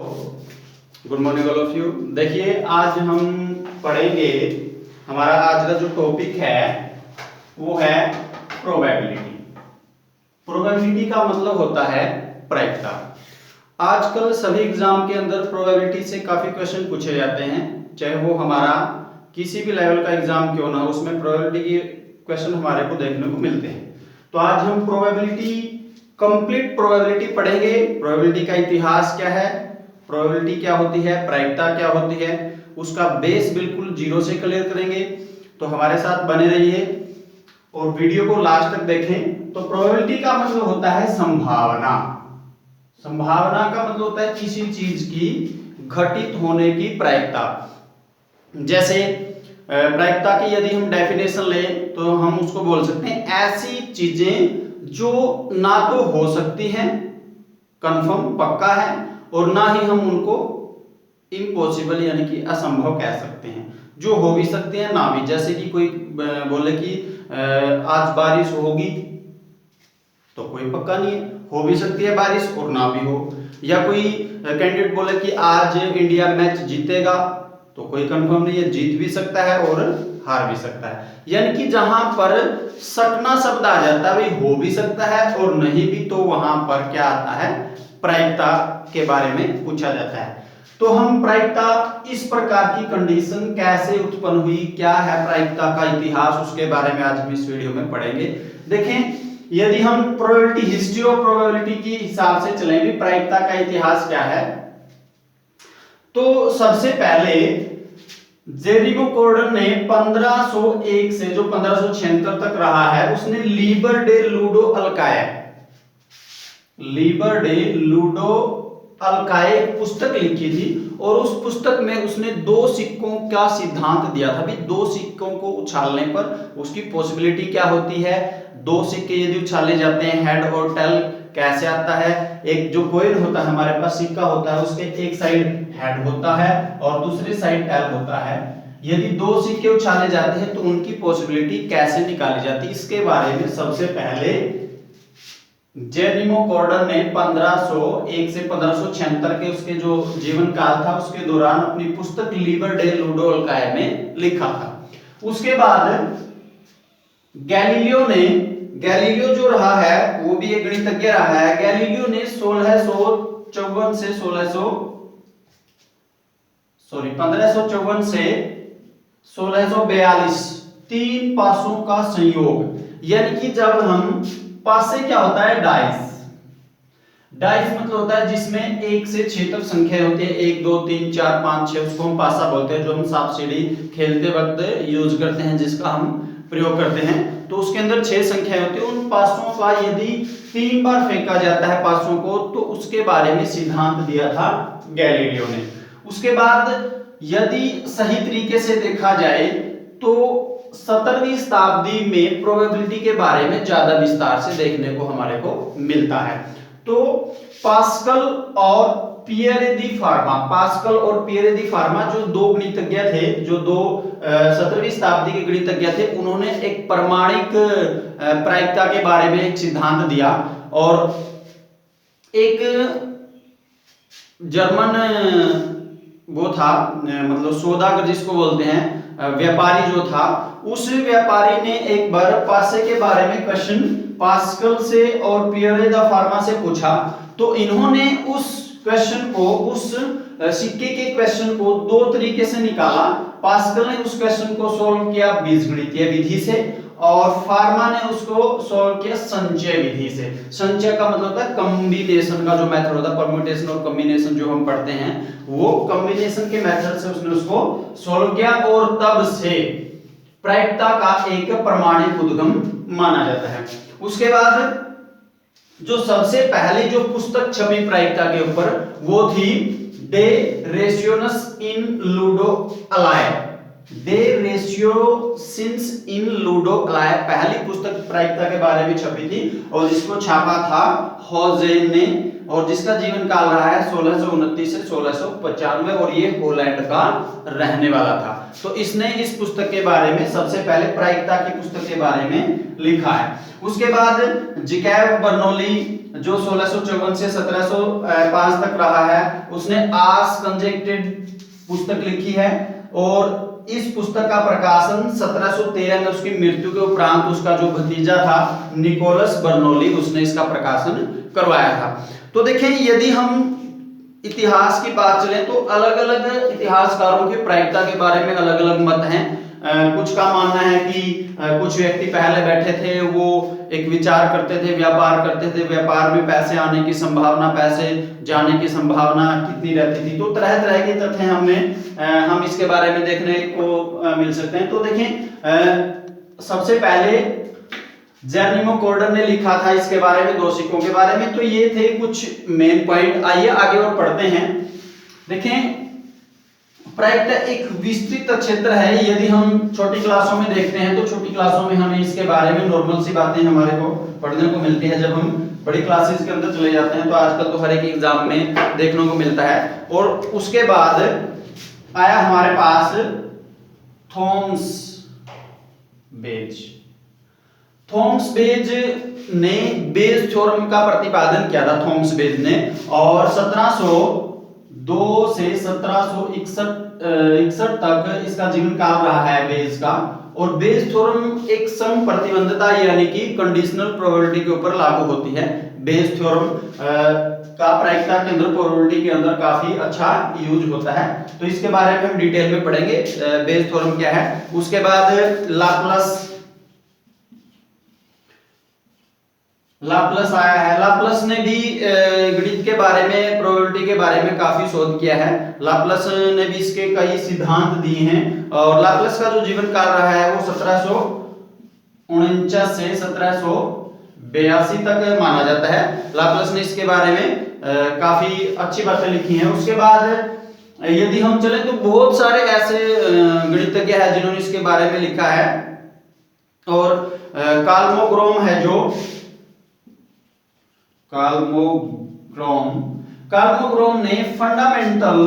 Good morning all of you. देखिए आज हम पढ़ेंगे, हमारा आज का जो टॉपिक है वो है प्रोबेबिलिटी। प्रोबेबिलिटी का मतलब होता है प्रायिकता। आजकल सभी एग्जाम के अंदर प्रोबेबिलिटी से काफी क्वेश्चन पूछे जाते हैं, चाहे वो हमारा किसी भी लेवल का एग्जाम क्यों ना हो, उसमें प्रोबेबिलिटी के क्वेश्चन हमारे को देखने को मिलते हैं। तो आज हम प्रोबेबिलिटी, कंप्लीट प्रोबेबिलिटी पढ़ेंगे। प्रोबेबिलिटी का इतिहास क्या है, प्रोबेबिलिटी क्या होती है, प्रायिकता क्या होती है, उसका बेस बिल्कुल जीरो से क्लियर करेंगे। तो हमारे साथ बने रहिए और वीडियो को लास्ट तक देखें। तो प्रोबेबिलिटी का मतलब होता है संभावना। संभावना का मतलब होता है किसी चीज की घटित होने की प्रायिकता। जैसे प्रायिकता की यदि हम डेफिनेशन लें तो हम उसको बोल सकते हैं ऐसी चीजें जो ना तो हो सकती हैं, कंफर्म पक्का है, और ना ही हम उनको इम्पॉसिबल यानी कि असंभव कह सकते हैं, जो हो भी सकते हैं ना भी। जैसे कि कोई बोले कि आज बारिश होगी, तो कोई पक्का नहीं है, हो भी सकती है बारिश और ना भी हो। या कोई कैंडिडेट बोले कि आज इंडिया मैच जीतेगा, तो कोई कंफर्म नहीं है, जीत भी सकता है और हार भी सकता है। यानी कि जहां पर सकना शब्द आ जाता है वही हो भी सकता है और नहीं भी, तो वहां पर क्या आता है, प्रायिकता के बारे में पूछा जाता है। तो हम प्रायिकता, इस प्रकार की कंडीशन कैसे उत्पन्न हुई, क्या है प्रायिकता का इतिहास, उसके बारे में आज हम इस वीडियो में पढ़ेंगे। देखें, यदि हम प्रोबेबिलिटी, हिस्ट्री ऑफ प्रोबेबिलिटी के हिसाब से चलेंगे, प्रायिकता का इतिहास क्या है, तो सबसे पहले जेरिगो गॉर्डन ने 1501 से जो 1576 तक रहा है, उसने लीबर डे लूडो अल्काय, लीबर डे लूडो अल्काय एक पुस्तक लिखी थी, और उस पुस्तक में उसने दो सिक्कों का सिद्धांत दिया था। भी दो सिक्कों को उछालने पर उसकी पॉसिबिलिटी क्या होती है, दो सिक्के यदि उछाले जाते हैं, हेड और टेल कैसे आता है। एक जो कॉइन होता है हमारे पास, सिक्का होता है, उसके एक साइड हेड होता है और दूसरी साइड टेल होता है। यदि दो सिक्के उछाले जाते हैं तो उनकी पॉसिबिलिटी कैसे निकाली जाती है, इसके बारे में सबसे पहले जेरिगो गॉर्डन ने 1501 से 1576 के उसके जो जीवन काल था उसके दौरान अपनी पुस्तक लीबर डे लूडो अल्काय में लिखा था। उसके बाद गैलीलियो जो रहा है वो भी एक गणितज्ञ रहा है। गैलीलियो ने 1554 से 1642 तीन पासों का संयोग, यानी कि जब हम पासे क्या होता है, डाइस। डाइस मतलब होता है जिसमें 1 से 6 तक संख्या होती है, 1 2 3 4 5 6, उसको हम पासा बोलते हैं, जो हम सांप सीढ़ी खेलते वक्त यूज करते हैं, जिसका हम प्रयोग करते हैं। तो उसके अंदर 6 संख्याएं होती है। उन पासों का यदि 3 बार फेंका जाता है पासों को, तो उसके बारे में सिद्धांत दिया था गैलीलियो ने। उसके बाद यदि सही तरीके से देखा जाए तो 17वीं शताब्दी में प्रोबेबिलिटी के बारे में ज्यादा विस्तार से देखने को हमारे को मिलता है। तो पास्कल और पियरे दी फार्मा, पास्कल और पियरे दी फार्मा जो दो गणितज्ञ थे, जो दो 17वीं शताब्दी के गणितज्ञ थे, उन्होंने एक प्रामाणिक प्रायिकता के बारे में एक सिद्धांत दिया। और एक जर्मन वो था, मतलब सौदागर जिसको बोलते हैं, व्यापारी जो था, उस व्यापारी ने एक बार पासे के बारे में क्वेश्चन पास्कल से और पियरे द फार्मा से पूछा। तो इन्होंने उस क्वेश्चन को, उस सिक्के के क्वेश्चन को दो तरीके से निकाला। पास्कल ने उस क्वेश्चन को सॉल्व किया बीजगणितीय विधि से, और फार्मा ने उसको सॉल्व किया संचय विधि से। संचय का मतलब होता है कॉम्बिनेशन का जो मेथड होता है, परम्यूटेशन और कॉम्बिनेशन जो हम पढ़ते हैं, वो कॉम्बिनेशन के मेथड से उसने उसको सॉल्व किया, और तब से प्रायिकता का एक प्रमाणिक उद्गम माना जाता है। उसके बाद जो सबसे पहली जो पुस्तक छपी प्रायिकता के ऊपर, वो थी डे रेशियोनस इन लूडो अलाय, डे रेशियोसिन्स इन लूडो अलाय पहली पुस्तक प्रायिकता के बारे में छपी थी, और जिसको छापा था हॉजेन ने, और जिसका जीवन काल रहा है 1629 से 1695, और ये पोलैंड का रहने वाला था। तो इसने इस पुस्तक के बारे में सबसे पहले प्रायिकता की पुस्तक के बारे में लिखा है। उसके बाद जैकब बर्नौली जो 1654 से 1705 तक रहा है, उसने आर्स कंजेक्टेड पुस्तक लिखी है और इस पुस्तक का प्रकाशन 1713 में उसकी मृत्यु के उपरांत उसका जो भतीजा था निकोलस बर्नौली, उसने इसका प्रकाशन करवाया था। तो देखें, यदि हम इतिहास की बात चले तो अलग अलग इतिहासकारों की प्रायिकता के बारे में अलग अलग मत हैं। कुछ का मानना है कि कुछ व्यक्ति पहले बैठे थे, वो एक विचार करते थे, व्यापार करते थे, व्यापार में पैसे आने की संभावना, पैसे जाने की संभावना कितनी रहती थी। तो तरह तरह के तथ्य हम इसके बारे में देखने को मिल सकते हैं। तो देखें, सबसे पहले जेरोनिमो कॉर्डन ने लिखा था इसके बारे में, 2 सिक्कों के बारे में। तो ये थे कुछ मेन पॉइंट। आइए आगे और पढ़ते हैं। देखें, प्रायिकता एक विस्तृत क्षेत्र है। यदि हम छोटी क्लासों में देखते हैं तो छोटी क्लासों में हमें इसके बारे में नॉर्मल सी बातें हमारे को पढ़ने को मिलती है। जब हम बड़ी क्लासेस के अंदर चले जाते हैं तो आजकल तो हर एक एग्जाम में देखने को मिलता है। और उसके बाद आया हमारे पास थॉमस बेज। थॉमस बेज ने बेज थ्योरम का प्रतिपादन किया था, थॉमस बेज ने, और 1702 से 1761 तक इसका जीवन काल रहा है बेज का। और बेज थ्योरम एक सम प्रतिबंधता यानी कि कंडीशनल प्रोबेबिलिटी के ऊपर लागू होती है। बेज थ्योरम का प्रायिकता के अंदर, प्रोबेबिलिटी के अंदर काफी अच्छा यूज होता है। तो इसके बारे में हम डिटेल में पढ़ेंगे, बेज थ्योरम क्या है। उसके बाद लाप्लास आया है। लाप्लास ने भी गणित के बारे में, प्रोबेबिलिटी के बारे में काफी शोध किया है। लाप्लास ने भी इसके कई सिद्धांत दिए हैं। और लाप्लास का जो जीवन काल रहा है वो 1749 से 1782 तक माना जाता है। लाप्लास ने इसके बारे में काफी अच्छी बातें लिखी हैं। उसके बाद यदि हम चले तो बहुत सारे ऐसे गणितज्ञ हैं जिन्होंने इसके बारे में लिखा है। और काल्मोग्रोम है जो काल्मोग्रोम ने फंडामेंटल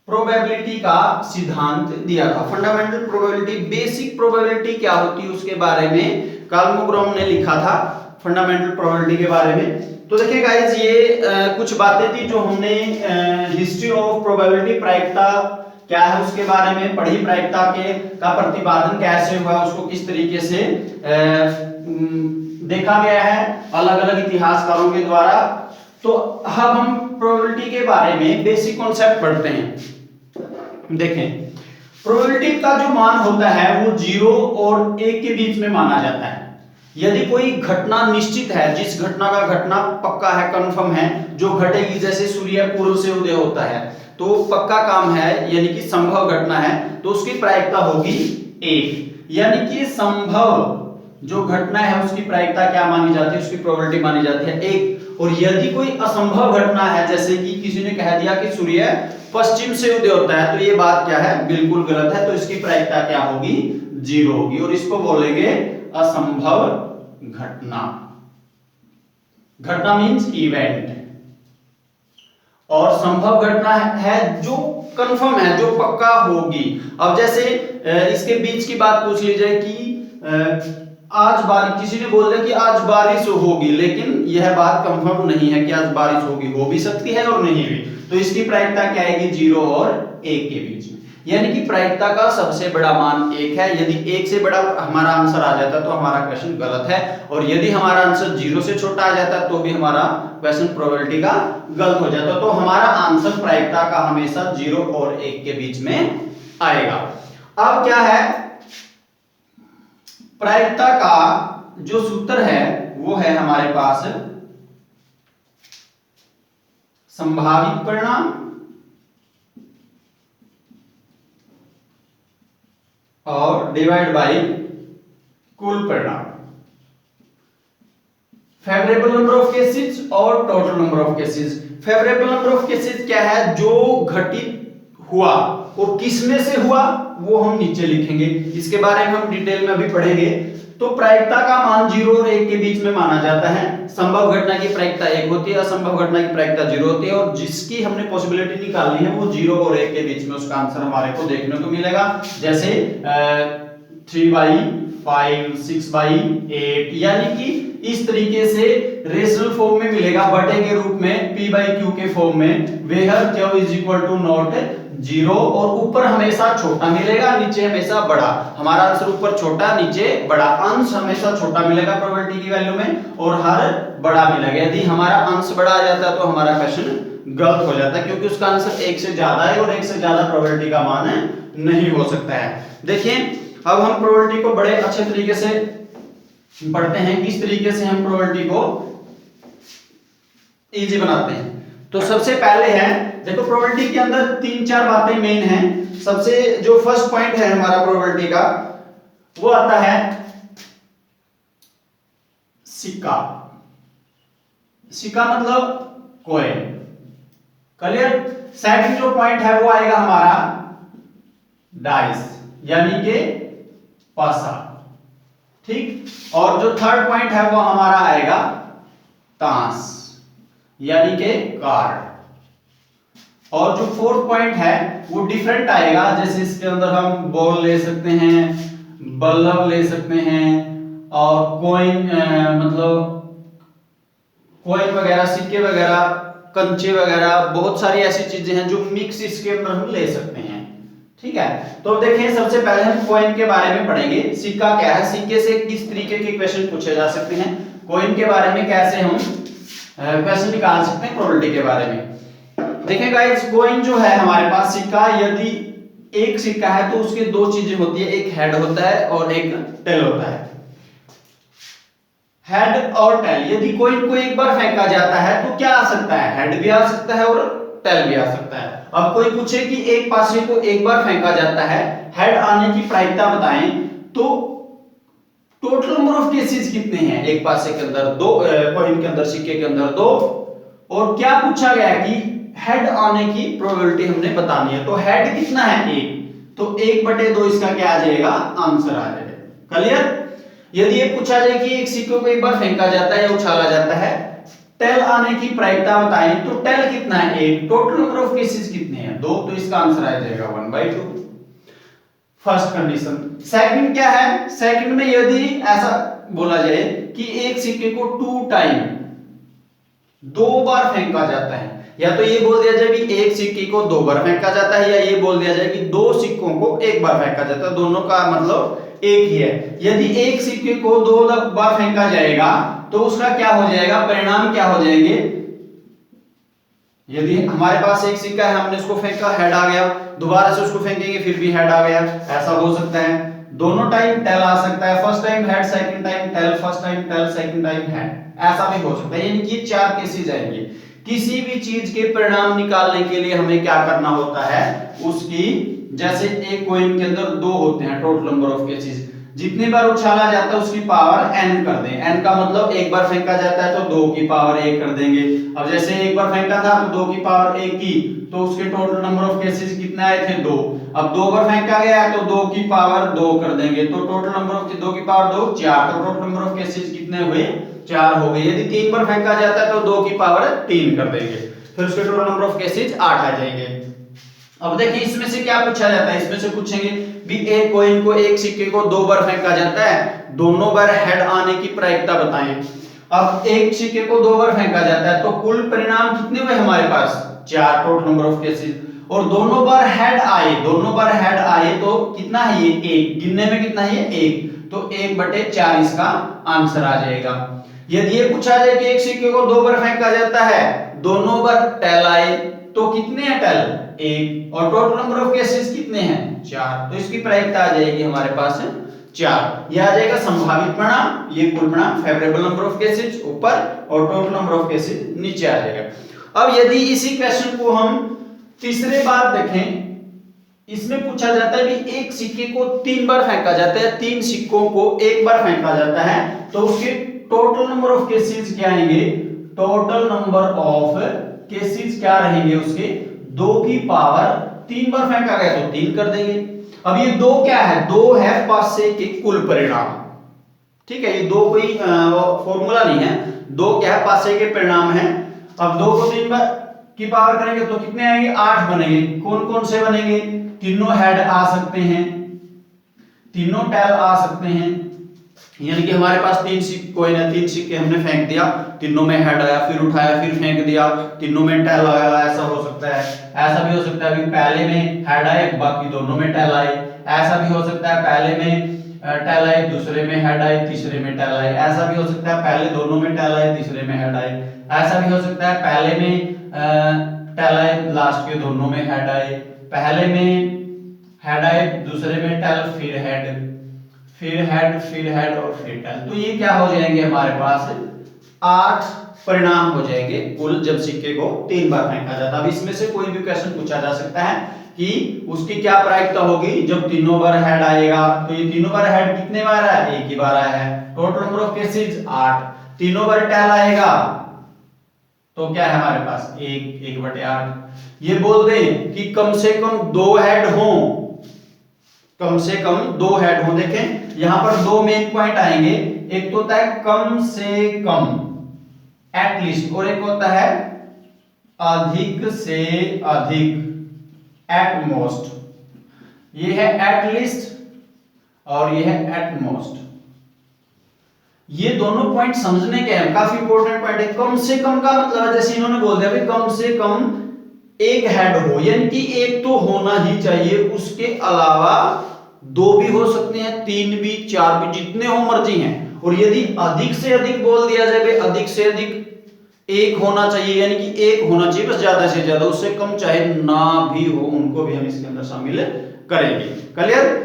प्रोबेबिलिटी का सिद्धांत दिया था। फंडामेंटल प्रोबेबिलिटी, बेसिक प्रोबेबिलिटी क्या होती है उसके बारे में काल्मोग्रोम ने लिखा था, फंडामेंटल प्रोबेबिलिटी के बारे में। तो देखिए गाइस, ये कुछ बातें थी जो हमने हिस्ट्री ऑफ प्रोबेबिलिटी, प्रायिकता क्या है उसके बारे में पढ़ी। प्रायिकता का प्रतिपादन कैसे हुआ, उसको किस तरीके से देखा गया है अलग अलग इतिहासकारों के द्वारा। तो अब हम प्रोबेबिलिटी के बारे में बेसिक कॉन्सेप्ट पढ़ते हैं। देखें, प्रोबेबिलिटी का जो मान होता है वो 0 और 1 के बीच में माना जाता है। यदि कोई घटना निश्चित है, जिस घटना का घटना पक्का है, कंफर्म है, जो घटेगी, जैसे सूर्य पूर्व से उदय होता है तो पक्का काम है, यानी कि संभव घटना है, तो उसकी प्रायिकता होगी 1। यानी कि संभव जो घटना है उसकी प्रायिकता क्या मानी जाती है, उसकी प्रोबेबिलिटी मानी जाती है 1। और यदि कोई असंभव घटना है, जैसे कि किसी ने कह दिया कि सूर्य पश्चिम से उदय होता है, तो ये बात क्या है, बिल्कुल गलत है, तो इसकी प्रायिकता क्या होगी, 0 होगी। और इसको बोलेंगे असंभव घटना। घटना मींस इवेंट। और संभव घटना है जो कंफर्म है, जो पक्का होगी। अब जैसे इसके बीच की बात पूछ ली जाए कि आज बारिश, किसी ने बोल दिया कि आज बारिश होगी, लेकिन यह बात कंफर्म नहीं है कि आज बारिश होगी, हो भी सकती है और नहीं भी, तो इसकी प्रायिकता क्या आएगी, 0 और 1 के बीच में। यानी कि प्रायिकता का सबसे बड़ा मान 1 है। यदि 1 से बड़ा हमारा आंसर आ जाता तो हमारा क्वेश्चन गलत है, और यदि हमारा आंसर 0 से छोटा आ जाता तो भी हमारा क्वेश्चन प्रोबेबिलिटी का गलत हो जाता। तो हमारा आंसर प्रायिकता का हमेशा 0 और 1 के बीच में आएगा। अब क्या है, प्रायिकता का जो सूत्र है वो है हमारे पास संभावित परिणाम और डिवाइड बाय कुल परिणाम। फेवरेबल नंबर ऑफ केसेस और total number of cases. Favourable number of cases क्या है, जो घटित हुआ और किसमें से हुआ वो हम नीचे लिखेंगे, इसके बारे में हम डिटेल में अभी पढ़ेंगे। तो प्रायिकता का मान 0 और 1 के बीच में माना जाता है। संभव घटना की प्रायिकता 1 होती है, असंभव घटना की प्रायिकता 0 होती है, और जिसकी हमने पॉसिबिलिटी निकालनी है वो 0 और 1 के बीच में उसका आंसर हमारे को देखने को मिलेगा। जैसे 3/4 5 6/8, यानी कि इस तरीके से रेशनल फॉर्म में मिलेगा, बटे के रूप में p/q के फॉर्म में, where q is equal to not 0, और ऊपर हमेशा छोटा मिलेगा, नीचे हमेशा बड़ा। हमारा आंसर ऊपर छोटा नीचे बड़ा, अंश हमेशा छोटा मिलेगा प्रोबेबिलिटी की वैल्यू में और हर बड़ा मिलेगा। यदि हमारा अंश बड़ा आ जाता है तो हमारा क्वेश्चन गलत हो जाता है, क्योंकि उसका आंसर 1 से ज्यादा है और 1 से ज्यादा प्रोबेबिलिटी का मान नहीं हो सकता है। देखिए अब हम प्रोबेबिलिटी को बड़े अच्छे तरीके से पढ़ते हैं, किस तरीके से हम प्रोबेबिलिटी को इजी बनाते हैं। तो सबसे पहले है, देखो प्रोबेबिलिटी के अंदर 3-4 बातें मेन हैं। सबसे जो फर्स्ट पॉइंट है हमारा प्रोबेबिलिटी का, वो आता है सिक्का। सिक्का मतलब कॉइन, क्लियर। सेकंड जो पॉइंट है वो आएगा हमारा डाइस, यानी कि पासा, ठीक। और जो थर्ड पॉइंट है वो हमारा आएगा ताश, यानी कि कार्ड। और जो फोर्थ पॉइंट है वो डिफरेंट आएगा, जैसे इसके अंदर हम बॉल ले सकते हैं, बल्लभ ले सकते हैं, और कॉइन मतलब कॉइन वगैरह, सिक्के वगैरह, कंचे वगैरह, बहुत सारी ऐसी चीजें हैं जो मिक्स इसके अंदर हम ले सकते हैं, ठीक है। तो देखिए सबसे पहले हम कॉइन के बारे में पढ़ेंगे। सिक्का क्या है, सिक्के से किस तरीके के क्वेश्चन पूछे जा सकते हैं, कॉइन के बारे में कैसे हम क्वेश्चन निकाल सकते हैं प्रोबेबिलिटी के बारे में। देखिए गाइस, कॉइन जो है हमारे पास सिक्का, यदि एक सिक्का है तो उसके दो चीजें होती है, एक हेड होता है और एक टेल होता है। हेड और टेल, यदि कॉइन को एक बार फेंका जाता है तो क्या आ सकता है, हेड भी आ सकता है और टेल भी आ सकता है। अब कोई पूछे कि एक पासे को एक बार फेंका जाता है, हेड आने की प्रायिकता बताएं, तो टोटल नंबर ऑफ केसेस कितने हैं एक पासे के अंदर, दो, कॉइन के अंदर, सिक्के के अंदर दो। और क्या पूछा गया कि हेड आने की प्रोबेबिलिटी हमने बतानी है, तो हेड कितना है, एक, तो 1/2 इसका क्या आ जाएगा, आंसर आ जाएगा, क्लियर। यदि ये पूछा जाए कि एक सिक्के को एक बार फेंका जाता है या उछाला जाता है, टेल आने की प्रायिकता बताएं, तो टेल कितना है, एक, टोटल नंबर ऑफ केसेस कितने हैं, 2, तो इसका आंसर आ जाएगा 1/2, फर्स्ट कंडीशन। सेकंड क्या है, सेकंड में यदि ऐसा बोला जाए कि एक सिक्के को 2 टाइम, 2 बार फेंका जाता है, या तो ये बोल दिया जाए कि एक सिक्के को 2 बार फेंका जाता है, या ये बोल दिया जाए कि 2 सिक्कों को एक बार फेंका जाता है, दोनों का मतलब एक ही है। यदि एक सिक्के को 2 बार फेंका जाएगा तो उसका क्या हो जाएगा, परिणाम क्या हो जाएंगे। यदि हमारे पास एक सिक्का है, हमने उसको फेंका, हेड आ गया, दोबारा से उसको फेंकेंगे फिर भी हेड आ गया, ऐसा हो सकता है। दोनों टाइम टेल आ सकता है, first time head, second time tail, first time tail, second time head, ऐसा भी हो सकता है। यानी कि 4 केसेस आएंगे। किसी भी चीज के परिणाम निकालने के लिए हमें क्या करना होता है, उसकी, जैसे एक कॉइन के अंदर 2 होते हैं, टोटल नंबर ऑफ केसेस, जितनी बार उछाला जाता है उसकी पावर n कर दें। n का मतलब एक बार फेंका जाता है तो 2 की पावर 1 कर देंगे। अब जैसे एक बार फेंका था तो 2 की पावर 1 की, तो उसके टोटल नंबर ऑफ केसेस कितने आए थे, 2। अब 2 बार फेंका गया तो 2 की पावर 2 कर देंगे, तो टोटल नंबर ऑफ 2 की पावर 2 4, तो टोटल नंबर ऑफ केसेस कितने हुए, 4 हो गए। यदि 3 बार फेंका जाता है तो 2 की पावर 3 कर देंगे, फिर उसके टोटल नंबर ऑफ केसेस 8 आ जाएंगे। अब देखिए इसमें से क्या पूछा जाता है, इसमें से पूछेंगे भी एक कॉइन को, एक सिक्के को 2 बार फेंका जाता है, दोनों बार हेड आने की प्रायिकता बताएं। अब एक सिक्के को 2 बार फेंका जाता है तो कुल परिणाम कितने हुए हमारे पास, 4, टोटल नंबर ऑफ केसेस। और दोनों बार हेड आए, दोनों बार हेड आए तो कितना है ये, 1, गिनने में कितना है ये, 1, तो 1/4 इसका आंसर आ जाएगा। यदि ये पूछा जाए कि एक सिक्के को 2 बार फेंका जाता है, दोनों बार टेल आए, तो कितने हैं टेल, 1, और टोटल नंबर ऑफ केसेस कितने हैं, 4, तो इसकी प्रायिकता आ जाएगी हमारे पास 4। यह आ जाएगा संभावित परिणाम, ये कुल परिणाम, फेवरेबल नंबर ऑफ केसेस ऊपर और टोटल नंबर ऑफ केसेस नीचे आ जाएगा। अब यदि इसी क्वेश्चन को हम तीसरे बार देखें, इसमें पूछा जाता है कि एक सिक्के को 3 बार फेंका जाता है, 3 सिक्कों को एक बार फेंका जाता है, तो उसके टोटल नंबर ऑफ केसेस क्या आएंगे, टोटल नंबर ऑफ केसेस क्या रहेंगे उसके, 2 की पावर 3 बार फेंका गया तो 3 कर देंगे। अब ये 2 क्या है, 2 है पासे के कुल परिणाम, ठीक है, ये 2 कोई फॉर्मूला नहीं है, 2 क्या है, पासे के परिणाम है। अब 2 को 3 बार की पावर करेंगे तो कितने आएंगे, 8 बनेंगे। कौन कौन से बनेंगे, तीनों हेड आ सकते हैं, तीनों टेल आ सकते हैं, यानी कि हमारे पास तीन सिक्के कोइन है, तीन सिक्के हमने फेंक दिया, तीनों में हेड आया, फिर उठाया, फिर फेंक दिया, तीनों में टेल आया, ऐसा हो सकता है। ऐसा भी हो सकता है पहले में हेड आए, बाकी दोनों में टेल आए। ऐसा भी हो सकता है पहले में टेल आए, दूसरे में हेड आए, तीसरे में टेल आए। ऐसा भी हो सकता है पहले दोनों में टेल आए, तीसरे में हेड आए। ऐसा भी हो सकता है पहले में टेल आए, लास्ट के दोनों में हेड आए। पहले में हेड आए, दूसरे में टेल, फिर हेड, फिर हेड, फिर हेड और फिर टेल। तो ये क्या हो जाएंगे हमारे पास 8 परिणाम हो जाएंगे कुल, जब सिक्के को 3 बार फेंका जाता है। अब इसमें से कोई भी क्वेश्चन पूछा जा सकता है कि उसकी क्या प्रायिकता होगी जब तीनों बार हेड आएगा। तो ये तीनों बार हेड कितने बार आया, एक ही बार आया है। Total number of cases 8। तीनों बार टेल आएगा तो क्या है हमारे पास 1/8। ये बोल दें कि कम से कम 2 हेड हो, कम से कम 2 हेड हो। देखें यहां पर 2 मेन पॉइंट आएंगे, एक तो होता है कम से कम एटलीस्ट, और एक होता है अधिक से अधिक एटमोस्ट। ये है एटलीस्ट और ये है एटमोस्ट। ये दोनों पॉइंट समझने के हैं, काफी इंपॉर्टेंट पॉइंट है। कम से कम का मतलब है जैसे इन्होंने बोल दिया भाई कम से कम एक हेड हो, यानी कि एक तो होना ही चाहिए, उसके अलावा 2 भी हो सकते हैं, 3 भी, 4 भी, जितने हो मर्जी हैं। और यदि अधिक से अधिक बोल दिया जाए भाई अधिक से अधिक एक होना चाहिए, यानी कि एक होना चाहिए बस, ज्यादा से ज्यादा, उससे कम चाहे ना भी हो, उनको भी हम इसके अंदर शामिल करेंगे। क्लियर।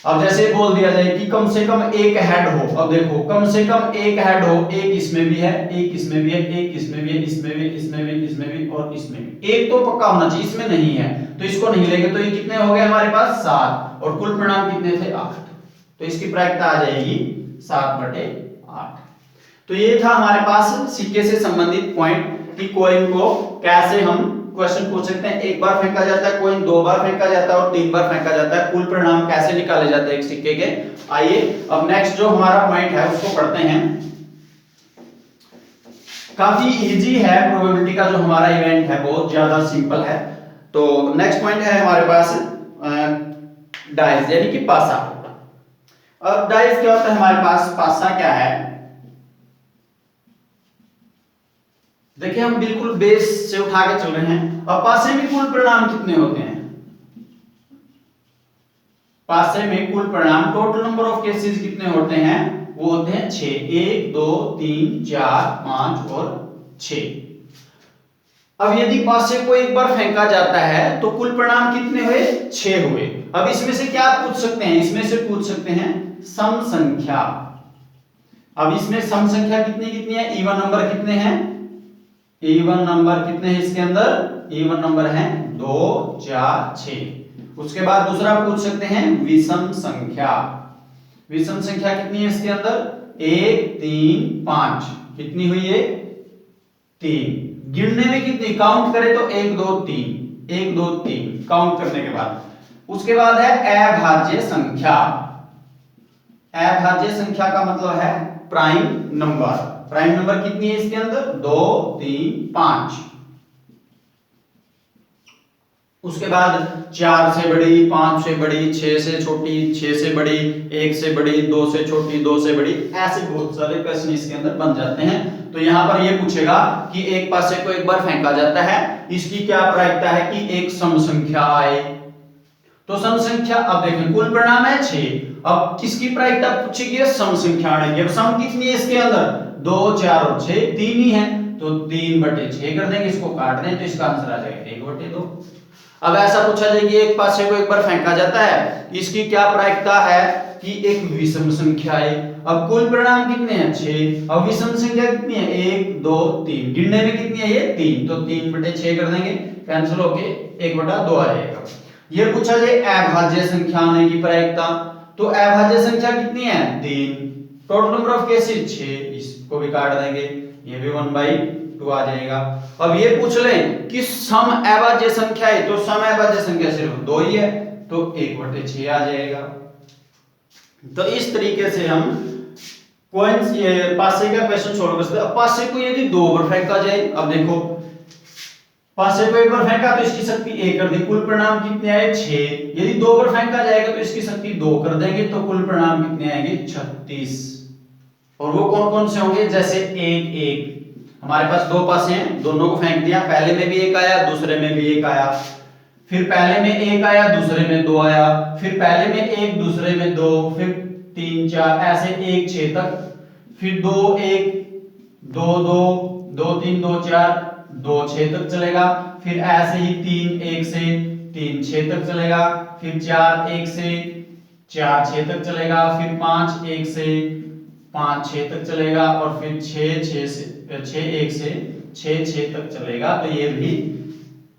अब जैसे बोल दिया जाए कि कम से कम एक हेड हो, अब देखो कम से कम एक हेड हो, एक इसमें भी है, एक इसमें भी है, एक इसमें भी है, इसमें भी, इसमें भी, इसमें भी और इसमें भी। एक तो पक्का होना चाहिए, इसमें नहीं है तो इसको नहीं लेंगे। तो ये कितने हो गए हमारे पास 7, और कुल परिणाम कितने थे 8। तो इसकी प्रायिकता आ जाएगी 7/8। तो ये था हमारे पास सिक्के से संबंधित पॉइंट कि कॉइन को कैसे हम क्वेश्चन पूछ सकते हैं। एक बार फेंका जाता है कॉइन, 2 बार फेंका जाता है और 3 बार फेंका जाता है। कुल परिणाम कैसे निकाले जाते हैं एक सिक्के के। आइए अब नेक्स्ट जो हमारा पॉइंट है उसको पढ़ते हैं। काफी इजी है, प्रोबेबिलिटी का जो हमारा इवेंट है बहुत ज्यादा सिंपल है। तो नेक्स्ट पॉइंट है हमारे पास डाइस यानी कि पासा। अब डाइस क्या होता है हमारे पास, पासा क्या है। देखिए हम बिल्कुल बेस से उठा के चल रहे हैं। अब पासे में कुल परिणाम कितने होते हैं, पासे में कुल परिणाम टोटल नंबर ऑफ केसेस कितने होते हैं, वो होते हैं 6। 1 2 3 4 5 और 6। अब यदि पासे को एक बार फेंका जाता है तो कुल परिणाम कितने हुए, 6 हुए। अब इसमें से क्या पूछ सकते हैं, इसमें से पूछ सकते हैं सम संख्या। अब इसमें सम संख्या कितनी कितनी है, इवन नंबर कितने हैं, इवन नंबर कितने हैं इसके अंदर, इवन नंबर हैं 2 4 6। उसके बाद दूसरा पूछ सकते हैं विषम संख्या। विषम संख्या कितनी है इसके अंदर, 1 3 5। कितनी हुई है, 3। गिनने में कितनी, काउंट करें तो 1 2 3, 1 2 3 काउंट करने के बाद। उसके बाद है अभाज्य संख्या। अभाज्य संख्या का मतलब है प्राइम नंबर। प्राइम नंबर कितनी है इसके अंदर, 2 3 5। उसके बाद 4 से बड़ी, 5 से बड़ी, 6 से छोटी, 6 से बड़ी, 1 से बड़ी, 2 से छोटी, 2 से बड़ी, ऐसे बहुत सारे क्वेश्चन इसके अंदर बन जाते हैं। तो यहां पर ये पूछेगा कि एक पासे को एक बार फेंका जाता है, इसकी क्या प्रायिकता है कि एक सम संख्या आए। तो सम संख्या, अब देखें कुल परिणाम है 6, अब किसकी प्रायिकता पूछेगी, सम संख्या आएगी। अब सम कितनी है इसके अंदर, 2 4 और 6, 3 ही है तो 3/6 कर देंगे, इसको काट दें तो इसका आंसर आ जाएगा 1/2। अब ऐसा पूछा जाए कि एक पासे को एक बार फेंका जाता है, इसकी क्या प्रायिकता है कि एक विषम संख्या है। अब कुल परिणाम कितने हैं 6, अब विषम संख्या कितनी है 1 2 3, गिनने में कितनी है ये 3, तो 3/6 कर देंगे, कैंसिल होके 1/2 आ जाएगा। ये पूछा जाए अभाज्य संख्या आने की प्रायिकता, तो अभाज्य संख्या कितनी है 3, टोटल नंबर ऑफ केसेस 6, इसको भी काट देंगे, ये भी 1/2 आ जाएगा। अब ये पूछ लें कि सम अभाज्य संख्या है, तो सम अभाज्य संख्या सिर्फ 2 ही है तो 1/6 आ जाएगा। तो इस तरीके से हम कॉइंस ये पासे का क्वेश्चन सॉल्व कर सकते हैं। अब पासे को यदि 2 बार फेंका जाए, अब देखो पांच से को एक बार फेंका तो इसकी शक्ति 1 कर दी, कुल परिणाम कितने आए 6। यदि 2 बार फेंका जाएगा तो इसकी शक्ति 2 कर देंगे तो कुल परिणाम कितने आएंगे 36। और वो कौन कौन से होंगे, जैसे 1 1, हमारे पास दो पासे हैं, दोनों को फेंक दिया, पहले में भी 1 आया, दूसरे में भी 1 आया, फिर पहले में 1 आया, दूसरे में 2 आया, फिर पहले में 1, दूसरे में 2, फिर 3 4 ऐसे 1 6 तक, फिर 2 1 2 2 2 3 2 4 2 6 तक चलेगा, फिर ऐसे ही 3 1 से 3 6 तक चलेगा, फिर 4 1 से 4 6 तक चलेगा, फिर 5 1 से 5 6 तक चलेगा, और फिर 6 1 से 6 6 तक चलेगा। तो ये भी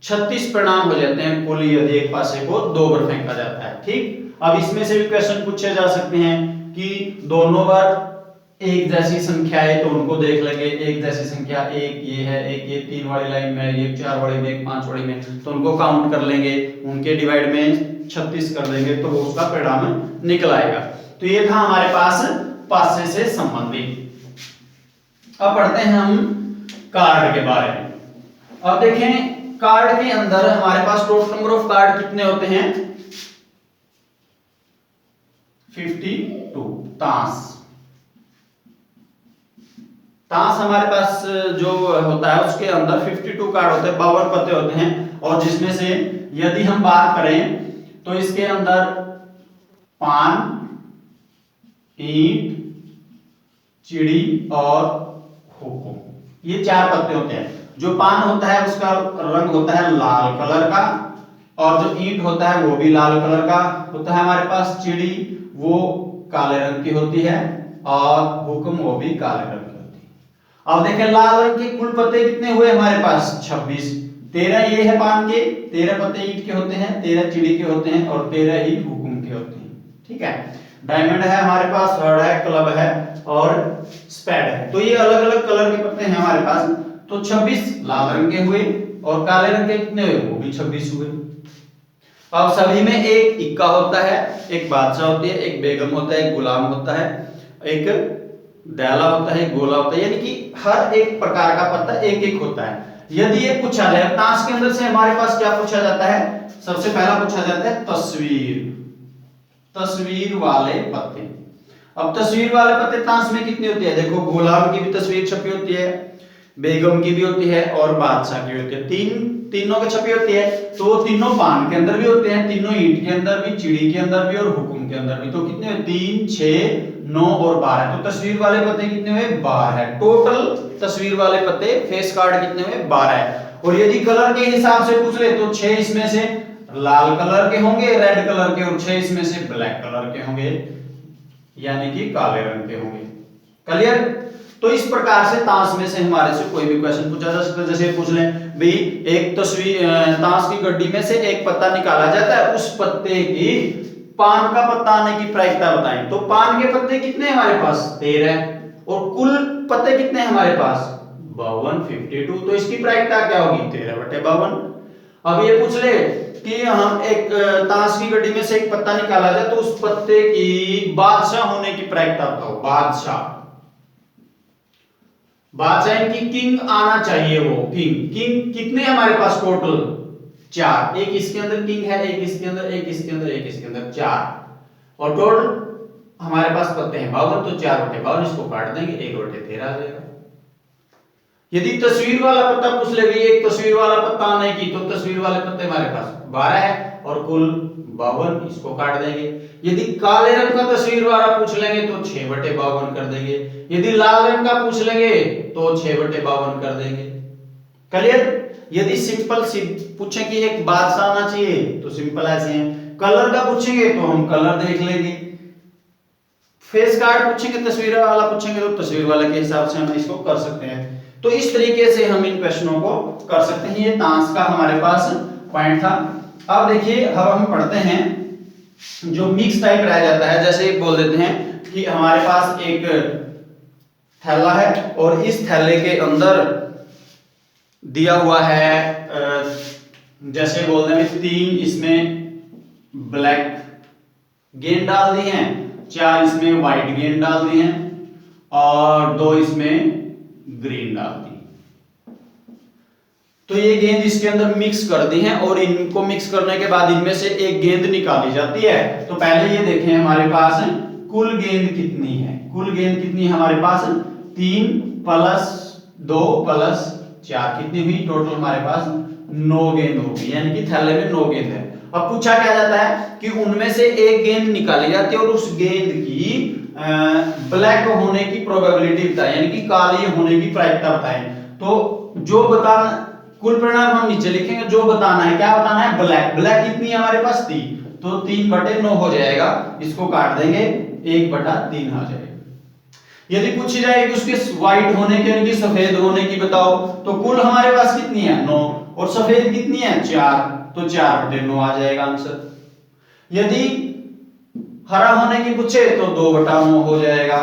36 परिणाम हो जाते हैं कुल, यदि एक पासे को 2 बार फेंका जाता है। ठीक, अब इसमें से भी क्वेश्चन पूछे जा सकते हैं कि दोनों बार एक जैसी संख्या है तो उनको देख लेंगे, एक जैसी संख्या एक ये है, एक ये 3 वाली लाइन में, ये 4 वाली में, एक 5 वाली में, तो उनको काउंट कर लेंगे, उनके डिवाइड में 36 कर देंगे तो उसका परिणाम निकल आएगा। तो ये था हमारे पास पासे से संबंधित। अब पढ़ते हैं हम कार्ड के बारे में। अब देखें कार्ड के अंदर हमारे पास टोटल नंबर ऑफ कार्ड कितने होते हैं 52। ताश हमारे पास जो होता है उसके अंदर 52 कार्ड होते हैं, 52 पत्ते होते हैं, और जिसमें से यदि हम बात करें तो इसके अंदर पान, ईंट, चिड़ी और हुक्म, ये 4 पत्ते होते हैं। जो पान होता है उसका रंग होता है लाल कलर का, और जो ईंट होता है वो भी लाल कलर का होता है हमारे पास, चिड़ी वो काले रंग की होती है, और हुक्म वो भी काले रंग की होती है। अब देखें लाल रंग के कुल पत्ते कितने हुए हमारे पास 26, 13 ये है पान के, 13 पत्ते ईंट के होते हैं, 13 चिड़ी के होते हैं, और 13 ही हुक्म के होते हैं। ठीक है, डायमंड है हमारे पास, हर्ड है, क्लब है और स्पैड है। तो ये अलग अलग कलर के पत्ते हैं हमारे पास। तो 26 लाल रंग के हुए, और काले रंग के कितने हुए, वो भी 26 हुए। अब सभी में एक इक्का होता है, एक बादशाह होती है, एक बेगम होता है, एक गुलाम होता है, एक दैला होता है, एक गोला होता है, यानी कि हर एक प्रकार का पत्ता एक एक होता है। यदि ये पूछा जाए ताश के अंदर से हमारे पास क्या पूछा जाता है, सबसे पहला पूछा जाता है तस्वीर वाले पत्ते। अब तस्वीर वाले पत्ते ताश में कितने होते हैं, देखो गुलाम की भी तस्वीर छपी होती है, बेगम की भी होती है, और बादशाह की होती है, तीनों की छपी होती है। तो वो तीनों पान के अंदर भी होते हैं, तीनों ईंट के अंदर भी, चिड़ी के अंदर भी, और हुक्म के अंदर भी। तो कितने हुए 3 6 9 और 12। तो तस्वीर वाले पत्ते कितने हुए 12 है टोटल। तस्वीर वाले पत्ते फेस कार्ड कितने हुए 12 है। और यदि कलर के हिसाब से पूछ ले तो 6 इसमें से लाल कलर के होंगे, रेड कलर के, और 6 इसमें से ब्लैक कलर के होंगे, यानी कि काले रंग के होंगे। क्लियर। तो इस प्रकार से ताश में से हमारे से कोई भी क्वेश्चन पूछा जा सकता है। जैसे पूछ लें भाई एक तस्वीर ताश की गड्डी में से एक पत्ता निकाला जाता है, उस पत्ते की पान का पत्ता आने की प्रायिकता बताएं। तो पान के पत्ते कितने हमारे पास 13, और कुल पत्ते कितने हमारे पास 52। तो इसकी प्रायिकता क्या होगी 13/52। अब ये पूछ ले कि हम एक ताश की गड्डी में से एक पत्ता निकाला जाए तो उस पत्ते की बादशाह होने की प्रायिकता बताओ। बादशाह इनकी किंग आना चाहिए, वो किंग कितने हमारे पास टोटल 4, एक इसके अंदर किंग है, एक इसके अंदर, एक इसके अंदर, एक इसके अंदर, 4, और टोटल हमारे पास पत्ते हैं 52। तो 4/52 इसको काट देंगे, 1/13 आ जाएगा। यदि तस्वीर वाला पत्ता पूछ ले एक तस्वीर वाला पत्ता आने की, तो तस्वीर वाले पत्ते हमारे पास 12 है और कुल 52, इसको काट देंगे। यदि काले रंग का तस्वीर वाला पूछ लेंगे तो 6/52 कर देंगे। यदि लाल रंग का पूछ लेंगे तो 6/52 कर देंगे। क्लियर। यदि सिंपल पूछे कि एक बादशाह आना चाहिए तो सिंपल ऐसे हैं। कलर का पूछेंगे तो हम कलर देख लेंगे। फेस कार्ड पूछेंगे, तस्वीर वाला पूछेंगे तो तस्वीर वाले के हिसाब से हम इसको कर सकते हैं। तो इस तरीके से हम इन क्वेश्चनों को कर सकते हैं। ये ताश का हमारे पास पॉइंट था। अब देखिए अब हम पढ़ते हैं जो मिक्स टाइप रह जाता है। जैसे बोल देते हैं कि हमारे पास एक थैला है और इस थैले के अंदर दिया हुआ है जैसे बोल रहे हैं 3 इसमें ब्लैक गेंद डाल दी हैं, 4 इसमें व्हाइट गेंद डाल दी हैं और 2 इसमें ग्रीन डाल दी। तो ये गेंद इसके अंदर मिक्स कर दी है और इनको मिक्स करने के बाद इनमें से एक गेंद निकाली जाती है। तो पहले ये देखें हमारे पास कुल गेंद कितनी है। कुल गेंद कितनी है हमारे पास 3 + 2 + 4 कितनी हुई, टोटल हमारे पास 9 गेंद होगी, यानी कि थैले में 9 गेंद है। अब पूछा क्या जाता है कि उनमें से एक गेंद निकाली जाती है और उस गेंद की ब्लैक होने की प्रोबेबिलिटी बताएं, यानी कि काली होने की प्रायिकता बताएं। तो जो बताना, कुल परिणाम हम नीचे लिखेंगे, जो बताना है, क्या बताना है, ब्लैक। ब्लैक कितनी है हमारे पास 3, तो 3/9 हो जाएगा, इसको काट देंगे, 1/3 आ जाएगा। यदि पूछी जाए कि उसके व्हाइट होने की यानी कि सफेद होने की बताओ, तो कुल हमारे पास कितनी है 9 और सफेद कितनी है 4, तो 4/9 आ जाएगा आंसर। यदि हरा होने की पूछे तो 2/9 हो जाएगा।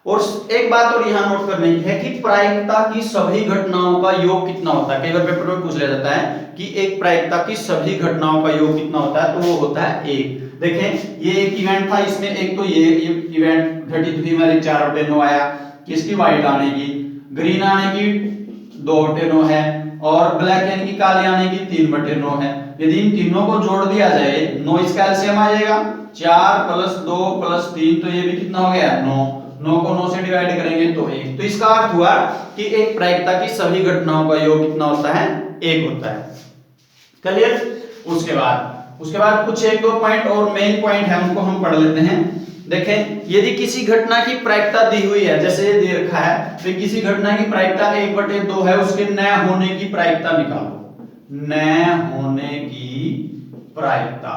और एक बात और यहां नोट करने की है कि प्रायिकता की सभी घटनाओं का योग कितना होता है। कई बार पेपर में पूछ लिया जाता है कि एक प्रायिकता की सभी घटनाओं का योग कितना होता है, तो वो होता है 1। देखें ये एक इवेंट था, इसमें एक तो ये इवेंट घटित हुई, हमारे 4/9 आया, किसकी व्हाइट आने की, ग्रीन आने की 2/9 है, और ब्लैक यानी कि काली आने की 3/9 है। यदि इन तीनों को जोड़ दिया जाए, 9 इसका एलसीएम आ जाएगा, 4 + 2 + 3, तो ये भी कितना हो गया 9 को 9 से डिवाइड करेंगे तो 1। तो इसका अर्थ हुआ कि एक प्रायिकता की सभी घटनाओं का योग कितना होता है, 1 होता है। क्लियर। उसके बाद कुछ 1-2 पॉइंट और मेन पॉइंट है, उनको हम पढ़ लेते हैं। देखें यदि किसी घटना की प्रायिकता दी हुई है, जैसे ये दे रखा है, तो किसी घटना की प्रायिकता 1/2 है, उसके न होने की प्रायिकता निकालो। न होने की प्रायिकता,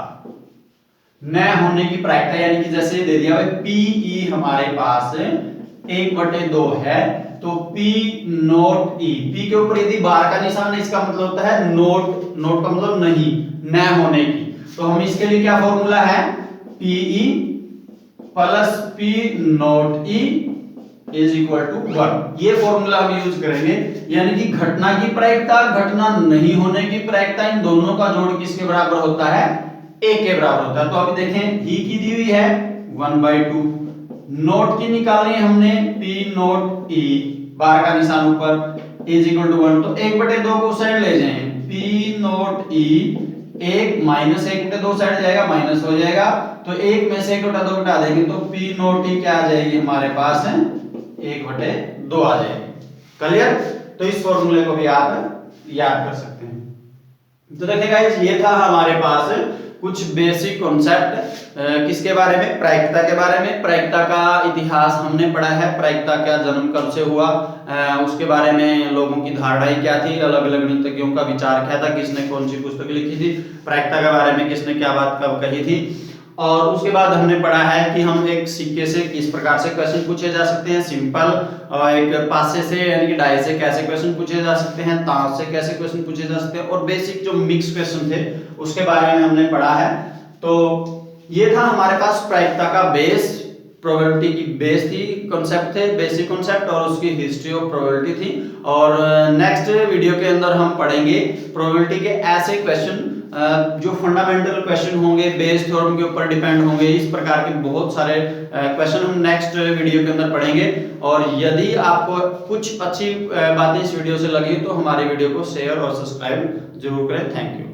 न होने की प्रायिकता यानी कि जैसे दे दिया भाई Pe हमारे पास 1/2 है, तो P0 E, P के ऊपर यदि बार का निशान है, इसका मतलब होता है नोट का मतलब नहीं, न होने की। तो हम इसके लिए क्या फॉर्मूला है, Pe + P0 E = 1। ये फॉर्मूला हम यूज करेंगे, यानी कि घटना की प्रायिकता, घटना नहीं होने की प्रायिकता, इन दोनों का जोड़ किसके बराबर होता है, 1 के बराबर होता है। तो अभी देखें ही की दी हुई है 1/2, नोट की निकालनी है हमने P0 E, बार का निशान ऊपर, = 1। तो 1/2 को साइड ले जाएं, P0 E 1 - 1/2 साइड जाएगा, माइनस हो जाएगा, तो 1 में से 1/2 घटा देंगे तो P0 E क्या आ जाएगी हमारे पास है 1/2 आ जाएगी। क्लियर। तो इस फॉर्मूले को भी आप याद कर सकते हैं। तो देखिए गाइस, ये था हमारे पास कुछ बेसिक कॉन्सेप्ट किसके बारे में, प्रायिकता के बारे में। प्रायिकता का इतिहास हमने पढ़ा है, प्रायिकता का जन्म कब से हुआ, उसके बारे में लोगों की धारणाएं क्या थी, अलग अलग गणितज्ञों का विचार क्या था, किसने कौन सी पुस्तक लिखी थी, प्रायिकता के बारे में किसने क्या बात कब कही थी। और उसके बाद हमने पढ़ा है कि हम एक सिक्के से किस प्रकार से क्वेश्चन पूछे जा सकते हैं, सिंपल, और एक पासे से यानी कि डाई से कैसे क्वेश्चन पूछे जा सकते हैं, ताश से कैसे क्वेश्चन पूछे जा सकते हैं, और बेसिक जो मिक्स क्वेश्चन थे उसके बारे में हमने पढ़ा है। तो ये था हमारे पास प्रायिकता का बेस, प्रोबेबिलिटी की बेस थी, कॉन्सेप्ट थे, बेसिक कॉन्सेप्ट, और उसकी हिस्ट्री ऑफ प्रोबेबिलिटी थी। और नेक्स्ट वीडियो के अंदर हम पढ़ेंगे प्रोबेबिलिटी के ऐसे क्वेश्चन जो फंडामेंटल क्वेश्चन होंगे, बेस थ्योरम के ऊपर डिपेंड होंगे। इस प्रकार के बहुत सारे क्वेश्चन हम नेक्स्ट वीडियो के अंदर पढ़ेंगे। और यदि आपको कुछ अच्छी बातें इस वीडियो से लगी तो हमारे वीडियो को शेयर और सब्सक्राइब जरूर करें। Thank you.